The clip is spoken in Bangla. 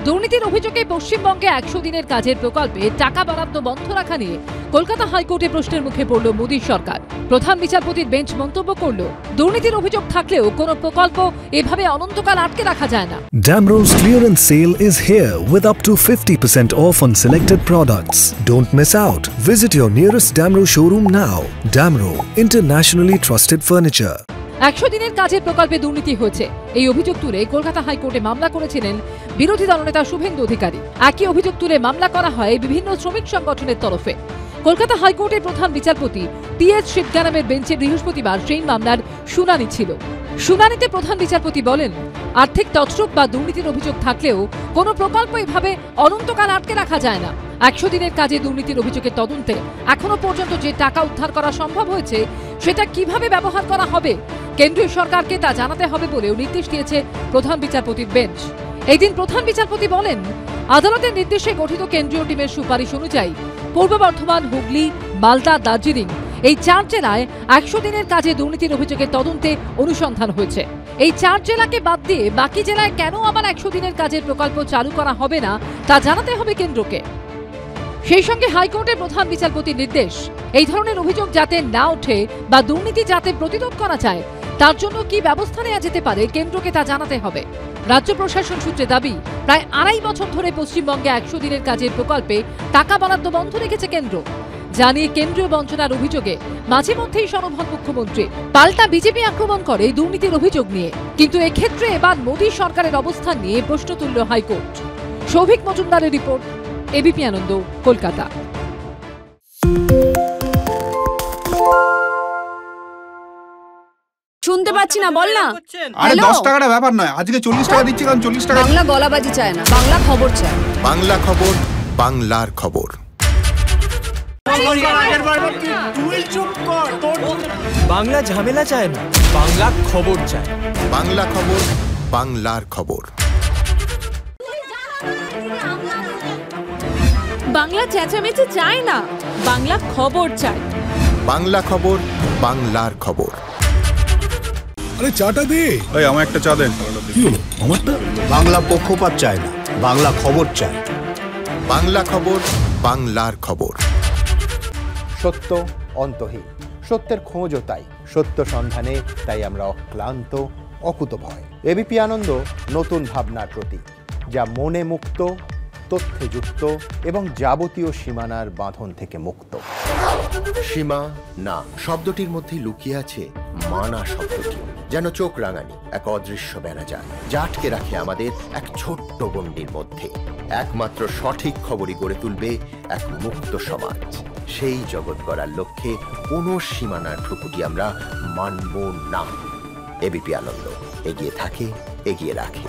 দুর্নীতির অভিযোগে পশ্চিমবঙ্গে 100 দিনের কাজের প্রকল্পে টাকা বরাদ্দ বন্ধ রাখা নিয়ে কলকাতা হাইকোর্টে প্রশ্নের মুখে পড়ল মোদী সরকার। প্রধান বিচারপতির বেঞ্চ মন্তব্য করল, দুর্নীতির অভিযোগ থাকলেও কোনো প্রকল্প এভাবে অনন্তকাল আটকে রাখা যায় না। Damro's clearance sale is here with up to 50% off on selected products. Don't miss out. Visit your nearest Damro showroom now. Damro, internationally trusted furniture. 100 দিনের কাজের প্রকল্পে দুর্নীতি হয়েছে এই অভিযোগ তুলে কলকাতা হাইকোর্টে মামলা করেছিলেন বিরোধী দলনেতা শুভেন্দু অধিকারী। একই অভিযোগ তুলে মামলা করা হয় বিভিন্ন শ্রমিক সংগঠনের তরফে। কলকাতা হাইকোর্টের প্রধান বিচারপতি টি.এস. শিবগানামের বেঞ্চে বৃহস্পতিবার সেই মামলার শুনানি ছিল। শুনানিতে প্রধান বিচারপতি বলেন, আর্থিক তছরূপ বা দুর্নীতির অভিযোগ থাকলেও কোনো প্রকল্প এভাবে অনন্তকাল আটকে রাখা যায় না। 100 দিনের কাজে দুর্নীতির অভিযোগের তদন্তে এখনো পর্যন্ত যে টাকা উদ্ধার করা সম্ভব হয়েছে সেটা কিভাবে ব্যবহার করা হবে কেন্দ্রীয় সরকারকে তা জানাতে হবে বলেও নির্দেশ দিয়েছে প্রধান বিচারপতির বেঞ্চ। এই দিন প্রধান বিচারপতি বলেন, আদালতের নির্দেশে গঠিত কেন্দ্রীয় টিমের সুপারিশ অনুযায়ী পূর্ব বর্ধমান, হুগলি, মালদা, দার্জিলিং এই 4 জেলায় 100 দিনের কাজে দুর্নীতির অভিযোগের তদন্তে অনুসন্ধান হয়েছে। এই 4 জেলাকে বাদ দিয়ে বাকি জেলায় কেন আবার 100 দিনের কাজের প্রকল্প চালু করা হবে না তা জানাতে হবে কেন্দ্রকে। সেই সঙ্গে হাইকোর্টের প্রধান বিচারপতির নির্দেশ, এই ধরনের অভিযোগ যাতে না ওঠে বা দুর্নীতি যাতে প্রতিরোধ করা যায় তার জন্য কি ব্যবস্থা নেওয়া যেতে পারে কেন্দ্রকে তা জানাতে হবে। রাজ্য প্রশাসন সূত্রে দাবি, প্রায় 2.5 বছর ধরে পশ্চিমবঙ্গে 100 দিনের কাজের প্রকল্পে টাকা বরাদ্দ বন্ধ রেখেছে কেন্দ্র। জানিয়ে কেন্দ্রীয় বঞ্চনার অভিযোগে মাঝে মধ্যেই সরব মুখ্যমন্ত্রী। পাল্টা বিজেপি আক্রমণ করে দুর্নীতির অভিযোগ নিয়ে। কিন্তু এক্ষেত্রে এবার মোদী সরকারের অবস্থান নিয়ে প্রশ্ন তুলল হাইকোর্ট। সৌভিক মজুমদারের রিপোর্ট, এবিপি আনন্দ, কলকাতা। শুনতে পাচ্ছি না, বল না। আরে 10 টাকাটা ব্যাপার নয়, আজকে 40 টাকা দিচ্ছি কারণ 40 টাকা। বাংলা গলাবাজি চায় না, বাংলা খবর চায়। বাংলা খবর, বাংলার খবর। বাংলা ঝামেলা চায় না, বাংলা খবর চায়। বাংলা খবর, বাংলার খবর। বাংলা চেঁচামেচি চায় না, বাংলা খবর চায়। বাংলা খবর, বাংলার খবর। আরে চাটা দে। এই আমার একটা চা দেন। কি হলো আমারটা? বাংলা পক্ষপাত চায় না, বাংলা খবর চায়। বাংলা খবর, বাংলার খবর। সত্য অন্তহীন, সত্যের খোঁজও তাই, সত্য সন্ধানে তাই আমরা অক্লান্ত, অকুতভয়। এবিপি আনন্দ নতুন ভাবনার প্রতীক, যা মনে মুক্ত, তথ্যে যুক্ত এবং যাবতীয় সীমানার বাঁধন থেকে মুক্ত। সীমা না শব্দটির মধ্যে লুকিয়ে আছে মানা শব্দটি, যেন চোখ রাঙানি এক অদৃশ্য বেড়াজাল, যা আটকে রাখে আমাদের এক ছোট্ট গণ্ডির মধ্যে। একমাত্র সঠিক খবরই গড়ে তুলবে এক মুক্ত সমাজ। সেই জগৎ গড়ার লক্ষ্যে কোনো সীমানার ঠুকুটি আমরা মানব না। এবিপি আনন্দ এগিয়ে থাকে, এগিয়ে রাখে।